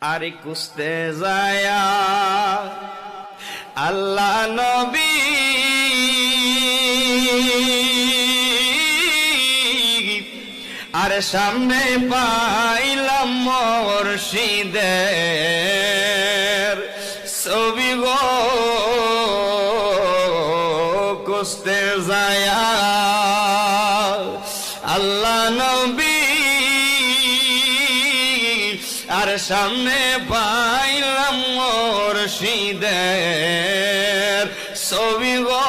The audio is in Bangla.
আরে কুস্তে যায়া আল্লাহ নবী আর সামনে পাইলাম মুর্শিদের ছবি গো কুস্তে যায়া আল্লাহ নবী আর সামনে পাইলাম মুর্শিদের ছবি গো